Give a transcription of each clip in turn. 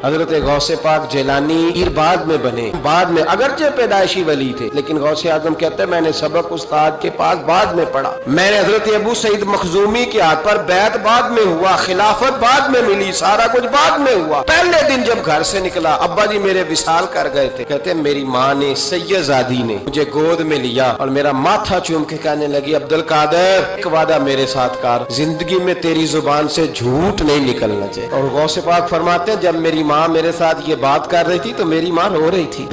हजरत गौसे पाक जिलानी पीर बाद में बने, बाद में अगरचे पैदाइशी वली थे, लेकिन गौसे आजम कहते हैं मैंने सबक उस्ताद के पास बाद में पढ़ा। मैंने हजरत अबू सईद मखजूमी के हाथ पर बैत बाद में हुआ, खिलाफत बाद में मिली, सारा कुछ बाद में हुआ। पहले दिन जब घर से निकला अब्बा जी मेरे विसाल कर गए थे। कहते हैं मेरी माँ ने सैयदादी ने मुझे गोद में लिया और मेरा माथा चूम के कहने लगी अब्दुल कादर एक वादा मेरे साथ कर, जिंदगी में तेरी जुबान से झूठ नहीं निकलना चाहिए। और गौसे पाक फरमाते हैं जब मेरी माँ मेरे साथ ये बात कर रही थी तो मेरी माँ रो रही थी।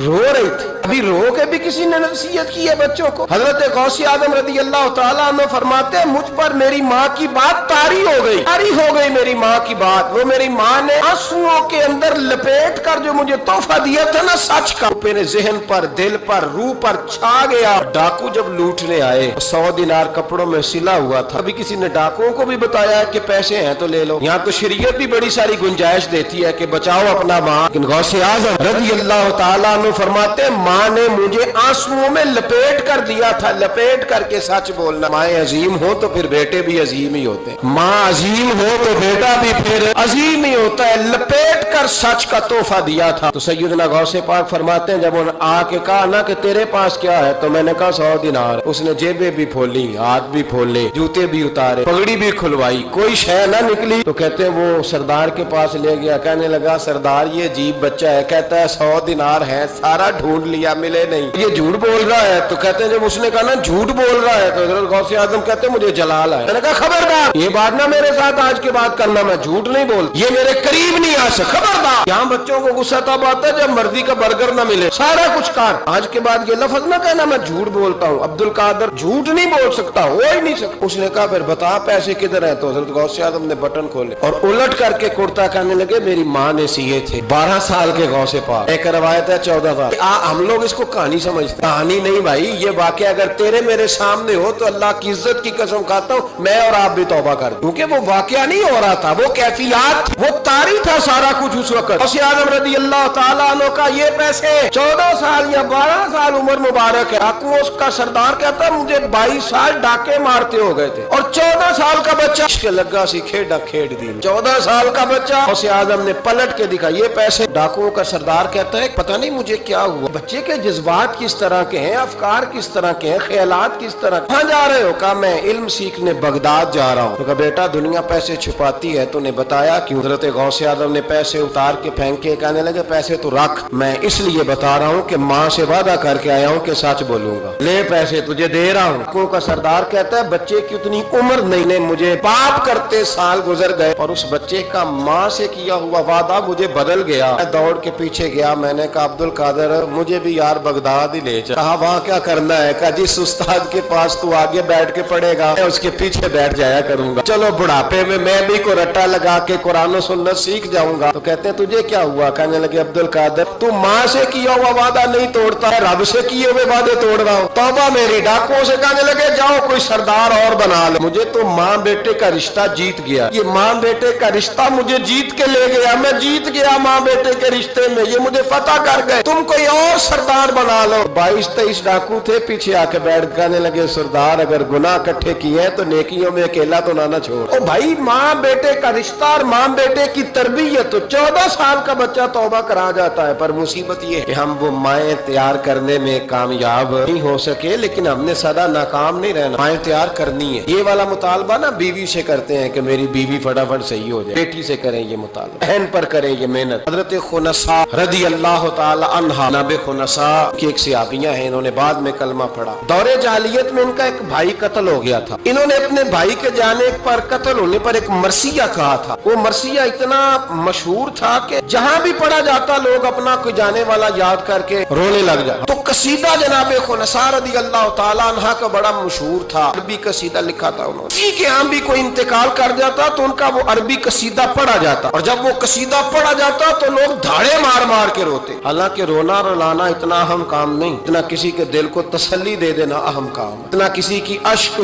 अभी रो के भी किसी ने नसीहत की है बच्चों को। हजरत गौसे आजम रज़ी अल्लाह तआला अन्हु फरमाते हैं मुझ पर मेरी माँ की बात तारी हो गई मेरी माँ की बात। वो मेरी माँ ने आंसुओं के अंदर लपेट कर जो मुझे तोहफा दिया था ना, सच का मेरे जहन पर, दिल पर, रूह पर छा गया। डाकू जब लूटने आए 100 दिनार कपड़ों में सिला हुआ था। अभी किसी ने डाकुओं को भी बताया कि पैसे हैं तो ले लो। यहाँ तो शरीयत भी बड़ी सारी गुंजाइश देती है कि बचाओ अपना माँ। लेकिन गौसे आजम रज़ी अल्लाह तआला अन्हु फरमाते माँ ने मुझे आंसुओं में लपेट कर दिया था, लपेट करके सच बोलना। माँ अजीम हो तो फिर बेटे भी अजीम ही होते हैं, माँ अजीम हो तो बेटा भी फिर अजीम ही होता है। लपेट कर सच का तोहफा दिया था। तो सैयदना गौसे पाक फरमाते हैं जब उन्होंने आके कहा ना कि तेरे पास क्या है, तो मैंने कहा 100 दिनार। उसने जेबें भी खोली, हाथ भी खोले, जूते भी उतारे, पगड़ी भी खुलवाई, कोई शय ना निकली। तो कहते हैं वो सरदार के पास ले गया, कहने लगा सरदार ये अजीब बच्चा है, कहता है 100 दिनार है, सारा ढूंढ लिया मिले नहीं, ये झूठ बोल रहा है। तो कहते हैं जब उसने कहा ना झूठ बोल रहा है तो हज़रत गौसे आज़म कहते हैं मुझे जलाल है। मैंने कहा खबरदार ये बात ना मेरे साथ आज के बाद करना, मैं झूठ नहीं बोल, ये मेरे करीब नहीं आ सकता, खबरदार। यहाँ बच्चों को गुस्सा तब आता है जब मर्जी का बर्गर ना मिले, सारा कुछ कर। आज के बाद ये लफ्ज ना कहना मैं झूठ बोलता हूँ, अब्दुल कादर झूठ नहीं बोल सकता, हो ही नहीं सकता। उसने कहा फिर बता पैसे किधर है। तो हज़रत गौसे आज़म ने बटन खोले और उलट करके कुर्ता कहने लगे मेरी माँ ने सिए थे। 12 साल के गौसे पाक, एक रवायत है 14 साल। हम लोग इसको कहानी समझते, कहानी नहीं भाई, ये वाकया अगर तेरे मेरे सामने हो तो अल्लाह की इज्जत की कसम खाता हूँ मैं और आप भी तौबा कर, क्योंकि वो वाकया नहीं हो रहा था, वो कैफियत, वो तारी था सारा कुछ उस वक्त। गौसे आज़म रज़ी अल्लाह तआला अन्हु का ये पैसे 14 साल या 12 साल उम्र मुबारक है। डाकुओं का सरदार कहता है मुझे 22 साल डाके मारते हो गए थे और 14 साल का बच्चा लगा सी खेड़ा खेड़ दी। 14 साल का बच्चा। गौसे आज़म ने पलट के दिखा ये पैसे। डाकुओं का सरदार कहता है पता नहीं मुझे क्या हुआ, बच्चे के जज्बात किस तरह के हैं, अफकार किस तरह के हैं, ख्यालात किस तरह। कहाँ जा रहे हो? कहा मैं इल्म सीखने बगदाद जा रहा हूँ। तो कहा बेटा दुनिया पैसे छुपाती है, तूने बताया क्यों? हज़रत गौसे आज़म ने पैसे उतार के फेंके, कहने लगे पैसे तो रख, मैं इसलिए बता रहा हूँ कि माँ से वादा करके आया हूँ कि सच बोलूंगा, ले पैसे तुझे दे रहा हूँ। डाकुओं का सरदार कहता है बच्चे की उतनी उम्र नहीं ने मुझे पाप करते साल गुजर गए और उस बच्चे का माँ से किया हुआ वादा मुझे बदल गया। मैं दौड़ के पीछे गया, मैंने कहा अब्दुल कादर मुझे भी यार बगदाद ही ले जा। कहा वहाँ क्या करना है? कहा जिस उस्ताद के पास तू आगे बैठ के पढ़ेगा मैं उसके पीछे बैठ जाया करूंगा, चलो बुढ़ापे में मैं भी को रट्टा लगा के कुरान और सुन्नत सीख जाऊंगा। तो कहते हैं तुझे क्या हुआ? कहने लगे अब्दुल कादर तू माँ से किया हुआ वादा नहीं तोड़ता है, रब से किए हुए वादे तोड़ रहा हूँ, तौबा मेरी। डाकुओं से कहने लगे जाओ कोई सरदार और बना लो, मुझे तो माँ बेटे का रिश्ता जीत गया, ये माँ बेटे का रिश्ता मुझे जीत के ले गया, मैं जीत गया माँ बेटे के रिश्ते में, ये मुझे फतह कर गए, तुम कोई और सरदार बना लो। 22-23 डाकू थे पीछे आके बैठ कहने लगे सरदार अगर गुनाह इकट्ठे किए हैं तो नेकियों में अकेला तो ना छोड़। ओ भाई माँ बेटे का रिश्ता और माँ बेटे की तरबियत, तो 14 साल का बच्चा तौबा करा जाता है। पर मुसीबत ये है कि हम वो माएँ तैयार करने में कामयाब नहीं हो सके, लेकिन हमने सदा नाकाम नहीं रहना, माएँ तैयार करनी है। ये वाला मुतालबा ना बीवी से करते हैं कि मेरी बीवी फटाफट सही हो जाए, बेटी से करें ये मुतालबा, बहन पर करें ये मेहनत। हजरत खुनसा रज़ी अल्लाह तआला अन्हा नबी खुनसा की एक सहाबियाँ हैं, इन्होंने बाद में कलमा पढ़ा। दौरे जाहिलियत में इनका एक भाई कत्ल हो गया था। इन्होंने अपने भाई के जाने पर, कत्ल होने पर एक मरसिया कहा था। वो मरसिया इतना मशहूर था कि जहाँ भी पढ़ा जाता लोग अपना कोई जाने वाला याद करके रोने लग जाए। तो कसीदा जनाबे खुनसा रज़ी अल्लाह तआला अन्हा का बड़ा मशहूर था, अरबी कसीदा लिखा था उन्होंने। किसी के यहाँ भी कोई इंतकाल कर जाता तो उनका वो अरबी कसीदा पढ़ा जाता, और जब वो कसीदा पढ़ा जाता तो लोग धाड़े मार मार के रोते। हालांकि रोना रुलाना इतना अहम काम नहीं, इतना किसी के दिल को तसल्ली दे देना अहम काम, इतना किसी की अश्क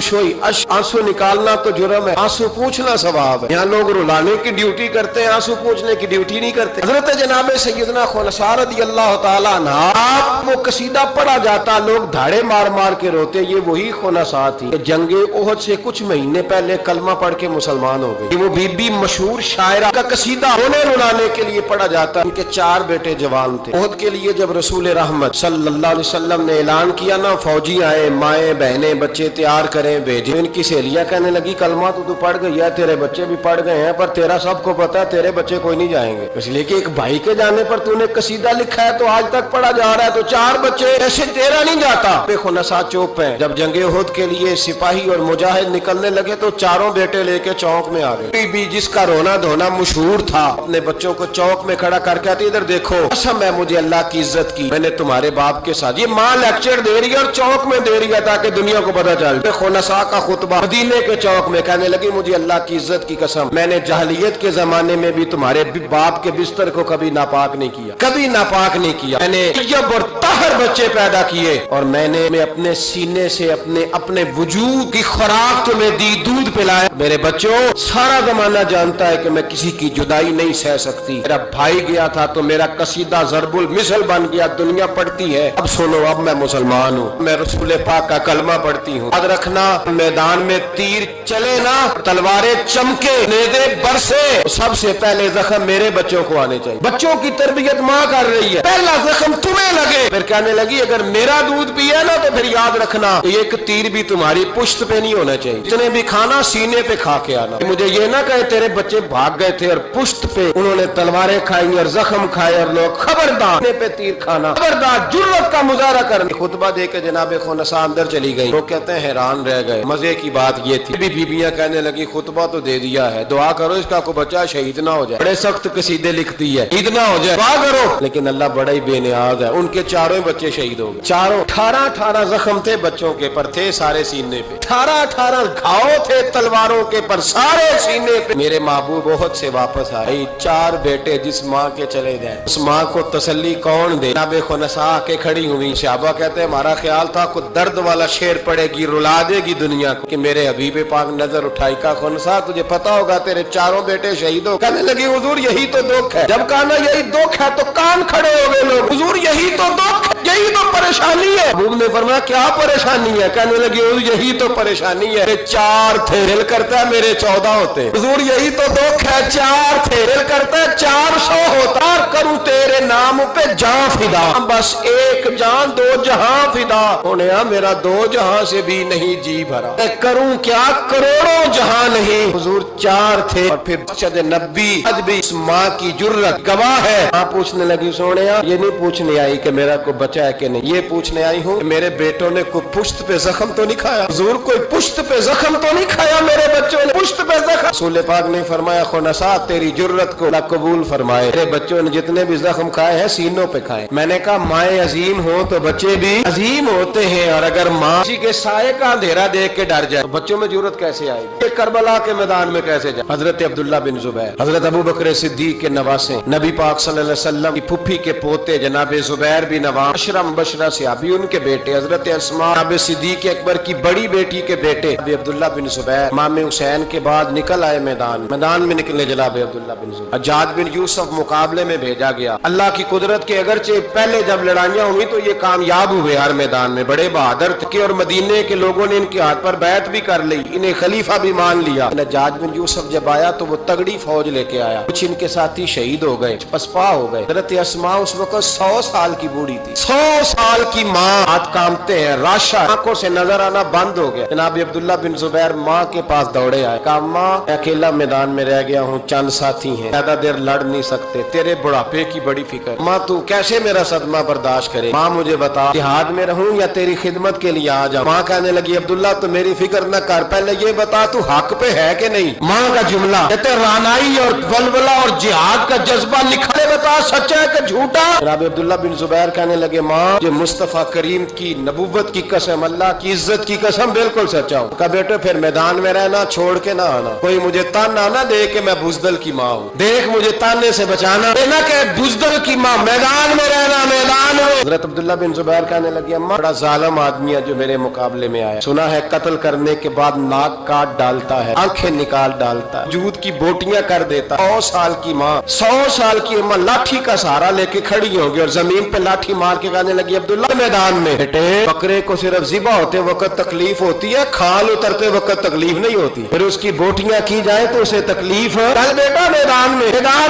आंसू निकालना तो जुर्म है, आंसू पूछना सवाब है। यहाँ लोग रुलाने की ड्यूटी करते हैं, आंसू पूछने की ड्यूटी नहीं करते। हजरत जनाबे सैयदना खुनसा रज़ी अल्लाह तआला अन्हा आप वो कसीदा पढ़ा जाता, लोग धाड़े मार मार के रोते। ये वही खुनसा थी जंगे ओहद से कुछ महीने पहले कलमा पढ़ के मुसलमान हो गई। वो बीबी मशहूर शायरा का कसीदा रोने रुलाने کے لیے پڑھا جاتا ہے۔ ان کے 4 بیٹے جوان تھے۔ احد کے لیے جب رسول رحمت صلی اللہ علیہ وسلم نے اعلان کیا نا، فوجی آئے، مائیں بہنیں بچے تیار کریں بھیجے۔ ان کی سہیلیاں کہنے لگی کلمہ تو پڑھ گئی ہے، تیرے بچے بھی پڑھ گئے ہیں، پر تیرا سب کو پتا ہے تیرے بچے کوئی نہیں جائیں گے، اس لیے کہ ایک بھائی کے جانے پر تو نے قصیدہ لکھا ہے تو آج تک پڑھا جا رہا ہے، تو 4 بچے ایسے تیرا نہیں جاتا۔ خنساء چوک پہ جب جنگ احد کے لیے سپاہی اور مجاہد نکلنے لگے تو 4 بیٹے لے کے چوک میں آ گئے۔ بی جس کا رونا دھونا مشہور تھا، اپنے بچوں کو چوک میں کھڑا کر کے آتی، ادھر دیکھو قسم ہے مجھے اللہ کی عزت کی، میں نے تمہارے باپ کے ساتھ، یہ ماں لیکچر دے رہی ہے اور چوک میں دے رہی ہے تاکہ دنیا کو پتہ چل جائے۔ خنساء کا خطبہ مدینے کے چوک میں، کہنے لگی مجھے اللہ کی عزت کی قسم، میں نے جاہلیت کے زمانے میں بھی تمہارے باپ کے بستر کو کبھی ناپاک نہیں کیا، کبھی ناپاک نہیں کیا، میں نے طیب اور طاہر بچے پیدا کیے، اور میں نے اپنے سینے سے اپنے وجود کی خوراک تمہیں دی، دودھ پلایا۔ میرے بچوں، سارا زمانہ جانتا ہے کہ میں کسی کی جدائی نہیں سہ سکتی، میرا بھائی گیا تھا تو میرا قصیدہ ضرب المثل بن گیا، دنیا پڑھتی ہے، اب سنو اب میں مسلمان ہوں، میں رسول پاک کا کلمہ پڑھتی ہوں۔ یاد رکھنا میدان میں تیر چلے نا، تلواریں چمکے، نیزے برسے، سب سے پہلے زخم میرے بچوں کو آنے چاہیے۔ بچوں کی تربیت ماں کر رہی ہے، پہلا زخم تمہیں لگے۔ پھر کہنے لگی اگر میرا دودھ پیے نا تو پھر یاد رکھنا ایک تیر بھی تمہاری پشت پہ نہیں ہونا چاہیے، جتنے بھی کھانا سینے پہ کھا کے آنا۔ مجھے یہ نہ کہے تیرے بچے بھاگ گئے تھے اور پشت پہ انہوں نے تلواریں کھائی اور زخم کھائے، اور لوگ خبردار سینے پہ تیر کھانا، خبردار جرأت کا مظاہرہ کرنا۔ خطبہ دے کے جناب خنساء اندر چلی گئی، وہ کہتے ہیں حیران رہ گئے۔ مزے کی بات یہ تھی بیبیاں کہنے لگی خطبہ تو دے دیا ہے، دعا کرو اس کا کوئی بچہ شہید نہ ہو جائے، بڑے سخت قصیدے لکھتی ہے، شہید نہ ہو جائے، دعا کرو، لیکن اللہ بڑا ہی بے نیاز ہے، ان کے 4 بچے شہید ہو گئے، 18 زخم تھے بچوں کے پر، تھے سارے سینے پہ، 18 گھاؤ تھے تلواروں کے پر، سارے سینے پہ۔ میرے محبوب احد سے واپس آئے، 4 بیٹے جس ماں کے چلے گئے، اس ماں کو تسلی کون دے؟ جناب خنساء کے کھڑی ہوئی، صحابہ کہتے ہیں ہمارا خیال تھا کوئی درد والا شعر پڑے گی، رلا دے گی دنیا کو، کہ میرے حبیب پاک نظر اٹھائی، کا خنساء تجھے پتا ہوگا تیرے 4 بیٹے شہید ہو۔ کہنے لگی حضور یہی تو دکھ ہے، جب کہا نا یہی دکھ ہے تو کان کھڑے ہو گئے لوگ، حضور یہی تو دکھ، یہی تو پریشانی ہے۔ حبیب نے فرمایا کیا پریشانی ہے؟ کہنے لگی حضور یہی تو پریشانی ہے، 4 تھے، دل کرتا ہے میرے 14 ہوتے، حضور یہی تو دکھ ہے، 4 تھے، دل کرتا ہے 400 ہوتا، کروں تیرے نام پہ جان فدا، بس ایک جان 2 جہاں فدا ہونے، میرا 2 جہاں سے بھی نہیں جی بھرا، کروں کیا کروڑوں جہاں نہیں، حضور 4 تھے۔ اور پھر بشد نبی آج بھی اس ماں کی جرت گواہ ہے۔ ماں پوچھنے لگی سونے یہ نہیں پوچھنے آئی کہ میرا کوئی بچہ ہے کہ نہیں، یہ پوچھنے آئی ہوں کہ میرے بیٹوں نے کوئی پشت پہ زخم تو نہیں کھایا، حضور کوئی پشت پہ زخم تو نہیں کھایا میرے بچوں نے، پشت پہ زخم؟ رسول پاک نے فرمایا خنساء تیری جرت کو اللہ قبول فرمائے، میرے بچوں نے جتنے بھی زخم کھائے ہیں سینوں پہ کھائے۔ میں نے کہا مائیں عظیم ہوں تو بچے بھی عظیم ہوتے ہیں، اور اگر ماں کسی کے سائے کا اندھیرا دیکھ کے ڈر جائے تو بچوں میں جرت کیسے آئے گی؟ کربلا کے میدان میں کیسے جائے؟ حضرت عبداللہ بن زبیر، حضرت ابو بکر صدیق کے نواسے، نبی پاک صلی اللہ علیہ وسلم کی پھپھی کے پوتے جناب زبیر بن عوام، عشرہ مبشرہ صحابی، ان کے بیٹے حضرت اسماء جناب صدیق اکبر کی بڑی بیٹی کے بیٹے ابی عبداللہ بن زبیر، امام حسین کے بعد نکل آئے میدان میں نکلے جناب عبداللہ بن زبیر۔ حجاج بن یوسف مقابلے میں بھیجا گیا، اللہ کی قدرت کے اگرچہ پہلے جب لڑائیاں ہوئی تو یہ کامیاب ہوئے ہر میدان میں، بڑے بہادر تھے، اور مدینے کے لوگوں نے ان کے ہاتھ پر بیعت بھی کر لی، انہیں خلیفہ بھی مان لیا۔ حجاج بن یوسف جب آیا تو وہ تگڑی فوج لے کے آیا، کچھ ان کے ساتھی شہید ہو گئے، پسپا ہو گئے۔ حضرت اسماء اس وقت 100 سال کی بوڑھی تھی، 100 سال کی ماں، ہاتھ کامتے ہیں، راشا آنکھوں سے نظر آنا بند ہو گیا۔ جناب عبداللہ بن زبیر ماں کے پاس دوڑے آئے، کہا ماں میں اکیلا میدان میں رہ گیا ہوں، چند ساتھی ہیں، زیادہ دیر لڑ نہیں سکتے، تیرے بڑھاپے کی بڑی فکر، ماں تو کیسے میرا صدمہ برداشت کرے، ماں مجھے بتا جہاد میں رہوں یا تیری خدمت کے لیے آ جاؤں؟ ماں کہنے لگی عبداللہ تو میری فکر نہ کر، پہلے یہ بتا تو حق پہ ہے کہ نہیں؟ ماں کا جملہ کہتے رانائی اور ولولہ اور جہاد کا جذبہ نکھلے، بتا سچا ہے کہ جھوٹا؟ جناب عبداللہ بن زبیر کہنے لگے ماں یہ مصطفیٰ کریم کی نبوت کی قسم، اللہ کی عزت کی قسم بالکل سچا ہوں۔ کہا بیٹے پھر میدان میں رہنا، چھوڑ کے نہ آنا، کوئی مجھے تانا نہ دے کہ میں بزدل کی ماں ہوں، دیکھ مجھے تانے سے بچانا، نہ کہ بزدل کی ماں، میدان میں رہنا، میدان میں۔ حضرت عبداللہ بن زبیر کہنے لگے اماں بڑا ظالم آدمی ہے جو میرے مقابلے میں آیا، سنا ہے قتل کرنے کے بعد ناک کاٹ ڈالتا ہے، آنکھیں نکال ڈالتا ہے، جود کی بوٹیاں کر دیتا، 100 سال کی ماں، 100 سال کی اماں लाठी का सहारा लेके खड़ी होगी और जमीन पे लाठी मार के कहने लगी, अब्दुल्ला मैदान में बेटे, बकरे को सिर्फ ज़िबा होते वक्त तकलीफ होती है, खाल उतरते वक्त तकलीफ नहीं होती। फिर उसकी बोटियां की जाए तो उसे तकलीफ है। चल बेटा मैदान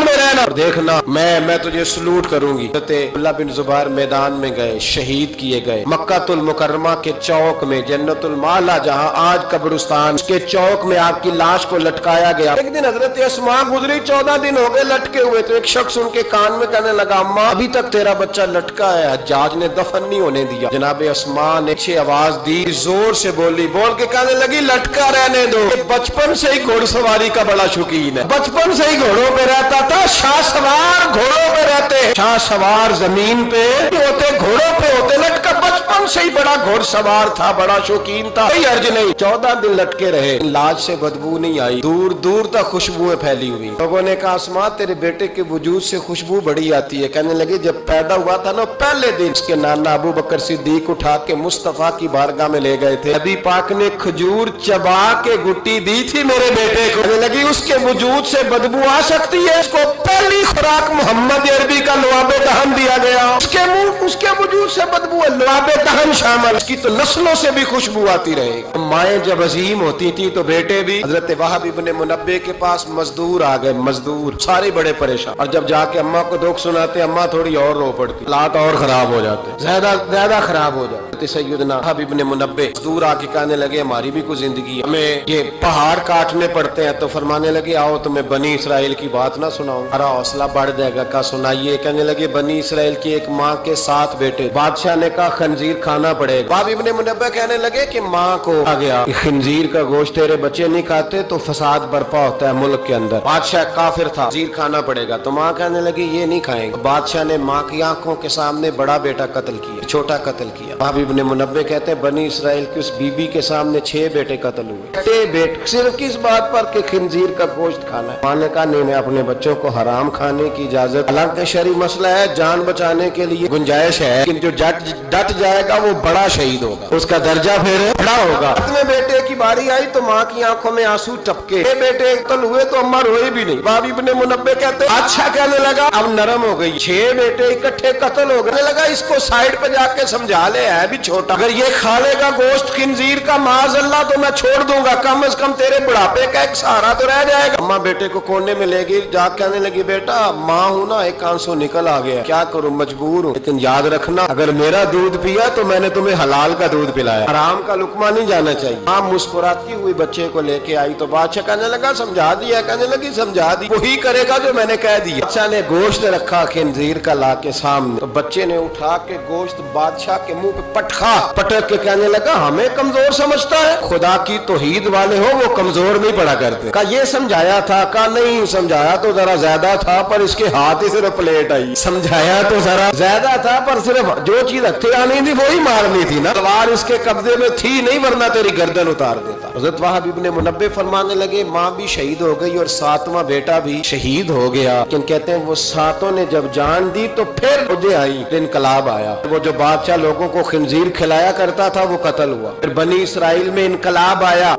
में रहना और देखना मैं तुझे सलूट करूंगी। अब्दुल्ला बिन जुबैर मैदान में गए, शहीद किए गए। मक्कातुल मुकर्रमा के चौक में, जन्नतुल माला जहां आज कब्रिस्तान, उसके चौक में आपकी लाश को लटकाया गया। एक दिन हजरत अस्मा गुजरी, 14 दिन हो गए लटके हुए, तो एक शख्स उनके कान में कहने लगा, अम्मा अभी तक तेरा बच्चा लटका है, हज्जाज ने दफन नहीं होने दिया। जनाब अस्मा ने अच्छी आवाज दी, जोर से बोल के कहने लगी, लटका रहने दो। बचपन से ही घोड़सवारी का बड़ा शौकीन है, बचपन से ही घोड़ों पे रहता था। शाह सवार घोड़ों पे रहते हैं, शाह सवार जमीन पे होते, घोड़ों पे होते। लटका बचपन से ही बड़ा घोड़सवार था, बड़ा शौकीन था, कोई अर्ज नहीं। 14 दिन लटके रहे, लाज से बदबू नहीं आई, दूर दूर तक खुशबुएं फैली हुई। लोगों ने कहा, अस्मा तेरे बेटे के वजूद से खुशबू बड़ी आती है। कहने लगे, जब पैदा हुआ था ना पहले दिन, उसके नाना अबू बकर सिद्दीक उठा के मुस्तफा की बारगाह में ले गए थे। नबी पाक ने खजूर चबा के गुट्टी दी थी मेरे बेटे को। कहने लगी, उसके वजूद से बदबू आ सकती है, उसको पहली खुराक मोहम्मद अरबी का लुआबे दहन दिया गया, उसके मुंह उसके वजूद से बदबू है, लुआबे दहन शामिल, उसकी तो नस्लों से भी खुशबू आती रहेगी। माएँ जब अजीम होती थी तो बेटे भी। हजरत वहाब इब्ने मुनब्बे के पास मजदूर आ गए, मजदूर सारे बड़े परेशान, और जब जाके अम्मा को दुख सुनाते, अम्मा थोड़ी और रो पड़ती, हालात और खराब हो जाते, ज्यादा खराब हो जाते। सैयदना वहाब इब्ने मुनब्बे मजदूर आके कहने लगे, हमारी भी कोई जिंदगी है, हमें ये पहाड़ काटने पड़ते हैं। तो फरमाने लगे, आओ तुम्हें बनी इसराइल की बात ना सुनाऊं, हमारा हौसला बढ़ जाएगा। का सुनाइए। कहने लगे, बनी इसराइल की एक माँ के 7 बेटे, बादशाह ने कहा खंजीर खाना पड़ेगा। वहाब इब्ने मुनब्बे कहने लगे कि माँ को आ गया, खंजीर का गोश्त तेरे बच्चे नहीं खाते तो फसाद बर्पा होता है मुल्क के अंदर। बादशाह काफिर था, खंजीर खाना पड़ेगा। तो माँ कहने लगी, ये नहीं खाएंगे। बादशाह ने माँ की आंखों के सामने बड़ा बेटा कत्ल किया, छोटा कत्ल किया। वहाब इब्ने मुनब्बे कहते हैं, बनी इसराइल की उस बीबी के सामने 6 बेटे कत्ल हुए, 6 बेटे, सिर्फ किस बात पर कि खंजीर का गोश्त खाना है। माँ ने कहा, नहीं, अपने बच्चों को हराम खाने की इजाजत, हालांकि शरई मसला है, जान बचाने के लिए गुंजाइश है, लेकिन जो डट जाएगा वो बड़ा शहीद होगा, उसका दर्जा फिर बड़ा होगा। अपने बेटे की बारी आई तो माँ की आंखों में आंसू टपके, बेटे कत्ल हुए तो अम्मा रोए भी नहीं। वहाब इब्ने मुनब्बे कहते, अच्छा कहने लगा, अब नरम हो गई, 6 बेटे इकट्ठे कत्ल हो गए। लगा इसको साइड पे जाके समझा ले, है भी छोटा, अगर ये खा लेगा गोश्त खिंजीर का माज अल्लाह तो मैं छोड़ दूंगा, कम से कम तेरे बुढ़ापे का एक सहारा तो रह जाएगा। अम्मा बेटे को कोने में ले गई, जाके कहने लगी, बेटा माँ हूं ना, एक आंसू निकल आ गया, क्या करूं, मजबूर हूं, लेकिन याद रखना अगर मेरा दूध पिया तो मैंने तुम्हें हलाल का दूध पिलाया, हराम का लुकमा नहीं जाना चाहिए। माँ मुस्कुराती हुई बच्चे को लेके आई तो बादशाह कहने लगा, समझा दिया। कहने लगी, समझा दी, वही करेगा जो मैंने कह दिया। बादशाह ने गोश्त रखा खिंजीर का ला के सामने, तो बच्चे ने उठा के गोश्त बादशाह के मुंह पे पटक के कहने लगा, हमें कमजोर समझता है, खुदा की तौहीद वाले हो वो कमजोर नहीं पड़ा करते। कहा ये समझाया था, कहा नहीं समझाया तो जरा ज्यादा था, पर इसके हाथ ही सिर्फ प्लेट आई, समझाया तो जरा ज्यादा था, पर सिर्फ जो चीज हथे आनी थी वही मारनी थी ना, तलवार इसके कब्जे में थी नहीं, वरना तेरी गर्दन उतार देता। हज़रत वहाब इब्ने मुनब्बे फरमाने लगे, माँ भी शहीद हो गई और 7वां बेटा भी शहीद हो गया, लेकिन कहते हैं वो 7 ने जब जान दी तो फिर मुझे आई, इनकलाब आया। वो जो बादशाह लोगों को खिंजीर खिलाया करता था वो कत्ल हुआ, फिर बनी इसराइल में इनकलाब आया।